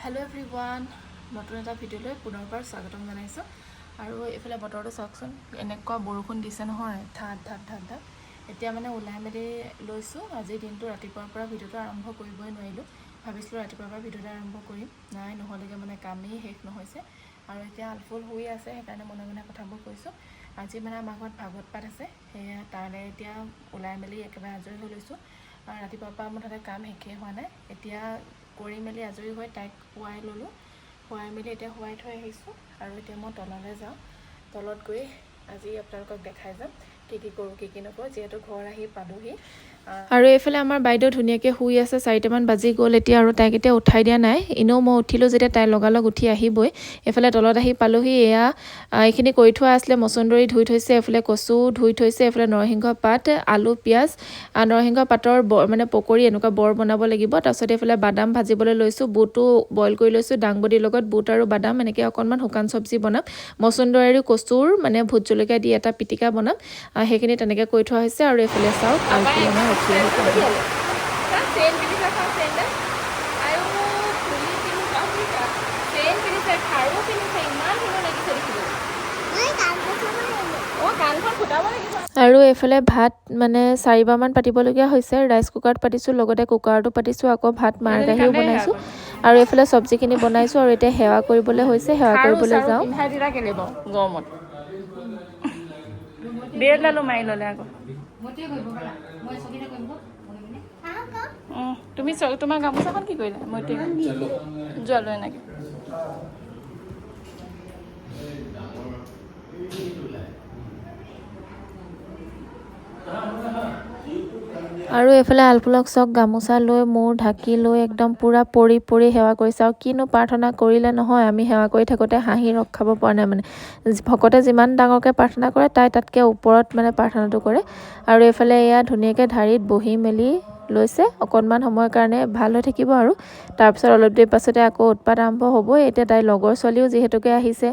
Hello everyone नतुन এটা ভিডিঅ'লৈ পুনৰবাৰ স্বাগতম জনাইছো আৰু এফালে বতৰটো চাওকচোন এনেকুৱা বৰষুণ দিছে নহয় ধাত ধাত ধাত ধাত এতিয়া মানে ওলাই মেলি লৈছো আজি দিনটো ৰাতিপুৱাৰ পৰা ভিডিঅ'টো আৰম্ভ কৰিবই নোৱাৰিলো ভাবিছিলো ৰাতিপুৱাৰ পৰা ভিডিঅ'টো আৰম্ভ কৰিম নাই নহলেগে মানে কামেই শেষ নহৈছে আৰু এতিয়া আলফুল হৈ আছে সেইকাৰণে মনে মনে কথাবোৰ কৈছো আজি মানে আমাৰ ঘৰত ভাগৱত পাঠ আছে সেয়া তাৰে এতিয়া ওলাই মেলি একেবাৰে আজৰি হৈ লৈছো আৰু ৰাতিপুৱাৰ পৰা মুঠতে কাম শেষে হোৱা নাই এতিয়া কৰি মেলি আজৰি হৈ তাইক খুৱাই ল'লোঁ খুৱাই মেলি এতিয়া খুৱাই থৈ আহিছোঁ আৰু এতিয়া মই তললৈ যাওঁ তলত গৈ আজি আপোনালোকক দেখাই যাম কি কৰোঁ কি নকৰোঁ যিহেতু ঘৰ আহি পালোহি আৰু এইফালে আমাৰ বাইদেউ ধুনীয়াকৈ শুই আছে 4টামান বাজি গ'ল এতিয়া আৰু তাইক এতিয়া উঠাই দিয়া নাই এনেও মই উঠিলোঁ যেতিয়া তাই লগালগ উঠি আহিবই এইফালে তলত আহি পালোহি এয়া এইখিনি কৰি থোৱা আছিলে মচন্দৰী ধুই থৈছে এইফালে কচু ধুই থৈছে এইফালে নৰসিংহ পাত আলু পিঁয়াজ নৰসিংহ পাতৰ মানে পকৰি এনেকুৱা বৰ বনাব লাগিব তাৰপিছত এইফালে বাদাম ভাজিবলৈ লৈছোঁ বুটো বইল কৰি লৈছোঁ দাংবডিৰ লগত বুট আৰু বাদাম এনেকৈ অকণমান শুকান চব্জি বনাম মচন্দৰী আৰু কচুৰ মানে ভোট জলকীয়া দি এটা পিটিকা বনাম সেইখিনি তেনেকৈ কৰি থোৱা হৈছে আৰু এইফালে চাওক আলু বনাই উঠি আৰু এইফালে ভাত মানে 4বাৰমান পাতিবলগীয়া হৈছে ৰাইচ কুকাৰত পাতিছোঁ লগতে কুকাৰটো পাতিছোঁ আকৌ ভাত মাৰ কাঢ়িও বনাইছোঁ আৰু এইফালে চব্জিখিনি বনাইছোঁ আৰু এতিয়া সেৱা কৰিবলৈ হৈছে সেৱা কৰিবলৈ যাওঁ গৰমত বেড লালো মাৰি ল'লে আকৌ তুমি তোমাৰ গামোচাখন কি কৰিলা মই যোৱালো এনেকৈ আৰু এইফালে আলপুলক চক গামোচা লৈ মূৰ ঢাকি লৈ একদম পুৰা পৰি সেৱা কৰিছে আৰু কিনো প্ৰাৰ্থনা কৰিলে নহয় আমি সেৱা কৰি থাকোঁতে হাঁহি ৰখাব পৰা নাই মানে ভকতে যিমান ডাঙৰকৈ প্ৰাৰ্থনা কৰে তাই তাতকৈ ওপৰত মানে প্ৰাৰ্থনাটো কৰে আৰু এইফালে এয়া ধুনীয়াকৈ ঢাৰিত বহি মেলি লৈছে অকণমান সময়ৰ কাৰণে ভাল হৈ থাকিব আৰু তাৰপিছত অলপ দেৰি পাছতে আকৌ উৎপাত আৰম্ভ হ'বই এতিয়া তাইৰ লগৰ ছোৱালীও যিহেতুকে আহিছে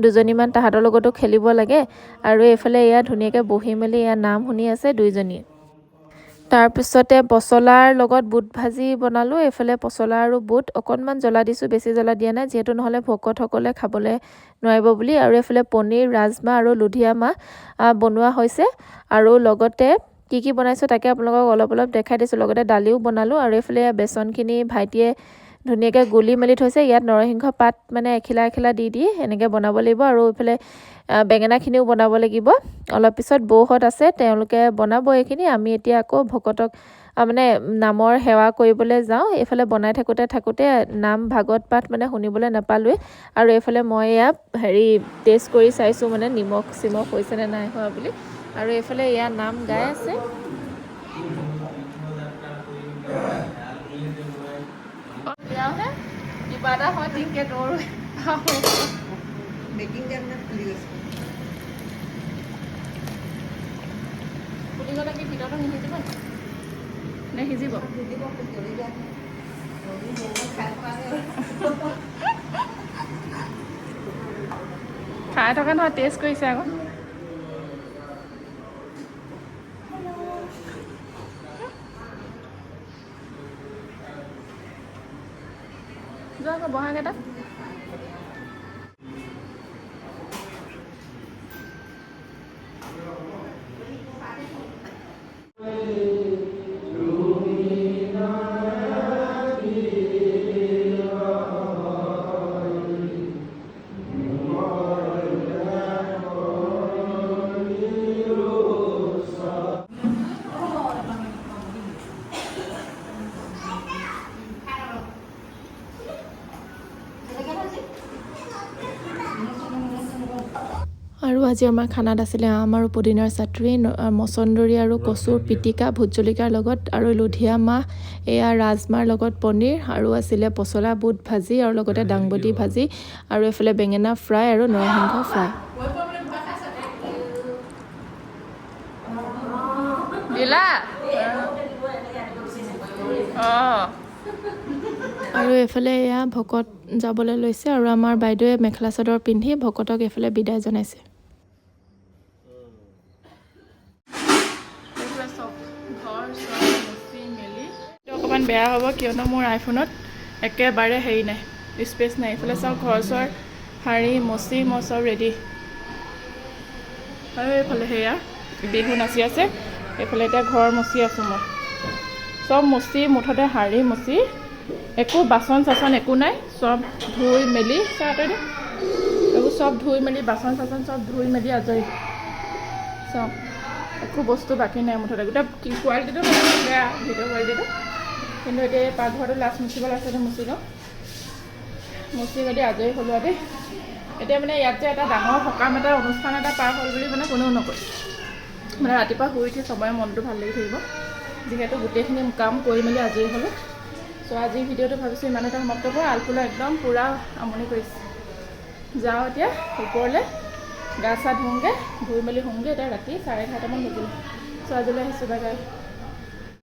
দুজনীমান তাহাঁতৰ লগতো খেলিব লাগে আৰু এইফালে এয়া ধুনীয়াকৈ বহি মেলি এয়া নাম শুনি আছে দুইজনীয়ে তাৰপিছতে পচলাৰ লগত বুট ভাজি বনালোঁ এইফালে পচলা আৰু বুট অকণমান জ্বলা দিছোঁ বেছি জ্বলা দিয়া নাই যিহেতু নহ'লে ভকতসকলে খাবলৈ নোৱাৰিব বুলি আৰু এইফালে পনীৰ ৰাজমাহ আৰু লুধিয়া মাহ বনোৱা হৈছে আৰু লগতে কি বনাইছোঁ তাকে আপোনালোকক অলপ দেখাই দিছোঁ লগতে দালিও বনালোঁ আৰু এইফালে বেচনখিনি ভাইটিয়ে ধুনীয়াকৈ গুলি মেলি থৈছে ইয়াত নৰসিংহ পাত মানে এখিলা দি এনেকৈ বনাব লাগিব আৰু এইফালে বেঙেনাখিনিও বনাব লাগিব অলপ পিছত বৌহঁত আছে তেওঁলোকে বনাব এইখিনি আমি এতিয়া আকৌ ভকতক মানে নামৰ সেৱা কৰিবলৈ যাওঁ এইফালে বনাই থাকোঁতে নাম ভাগৱত পাঠ মানে শুনিবলৈ নাপালোৱে আৰু এইফালে মই এয়া টেষ্ট কৰি চাইছোঁ মানে নিমখ চিমখ হৈছেনে নাই হোৱা বুলি আৰু এইফালে এয়া নাম গাই আছে কিবা এটা হয় ঠিককৈ দৌৰো ফুলি গ'লে কি ভিতৰটো নিসিজিব নে সিজিব খাই থকা নহয় টেষ্ট কৰিছে আকৌ যোৱা আকৌ বহাগ এটা আৰু আজি আমাৰ খানাত আছিলে আম আৰু পুদিনাৰ চাটনি মচন্দৰী আৰু কচুৰ পিটিকা ভোট জলকীয়াৰ লগত আৰু লুধিয়া মাহ এয়া ৰাজমাৰ লগত পনীৰ আৰু আছিলে পচলা বুট ভাজি আৰু লগতে দাংবডি ভাজি আৰু এইফালে বেঙেনা ফ্ৰাই আৰু নৰসিংহ ফ্ৰাই আৰু এইফালে এয়া ভকত যাবলৈ লৈছে আৰু আমাৰ বাইদেৱে মেখেলা চাদৰ পিন্ধি ভকতক এইফালে বিদায় জনাইছে অকণমান বেয়া হ'ব কিয়নো মোৰ আইফোনত একেবাৰে হেৰি নাই স্পেচ নাই। এইফালে চাওক ঘৰ চৰ সাৰি মচি মই চব ৰেডি। আৰু এইফালে সেয়া বিহু নাচি আছে, এইফালে এতিয়া ঘৰ মচি আছোঁ মই। চব মচি মুঠতে সাৰি মচি একো বাচন চাচন একো নাই, চব ধুই মেলি এইবোৰ চব ধুই মেলি বাচন চাচন চব ধুই মেলি আজৰি। চব একো বস্তু বাকী নাই মুঠতে। গোটেই কোৱালিটিটো বেয়া ভিডিঅ' কোৱালিটিটো, কিন্তু এতিয়া এই পাকঘৰটো লাষ্ট মুচিবলৈ আছে, মুচি লওঁ। মুচি মেলি আজৰি হ'লোঁ আৰু দেই। এতিয়া মানে ইয়াত যে এটা ডাঙৰ সকাম এটা অনুষ্ঠান এটা পাৰ হ'ল বুলি মানে কোনেও নকয়। মানে ৰাতিপুৱা শুই উঠি চবৰে মনটো ভাল লাগি থাকিব, যিহেতু গোটেইখিনি কাম কৰি মেলি আজৰি হ'লোঁ। চ' আজিৰ ভিডিঅ'টো ভাবিছোঁ ইমানতে সমাপ্ত কৰোঁ। আলফুলা একদম পূৰা আমনি কৰিছে। যাওঁ এতিয়া ওপৰলৈ, গা চা ধুওঁগৈ, ধুই মেলি শুওঁগৈ। এতিয়া ৰাতি 11:30মান বাজিলে। চ' আজিলৈ আহিছোঁ, বাই বাই।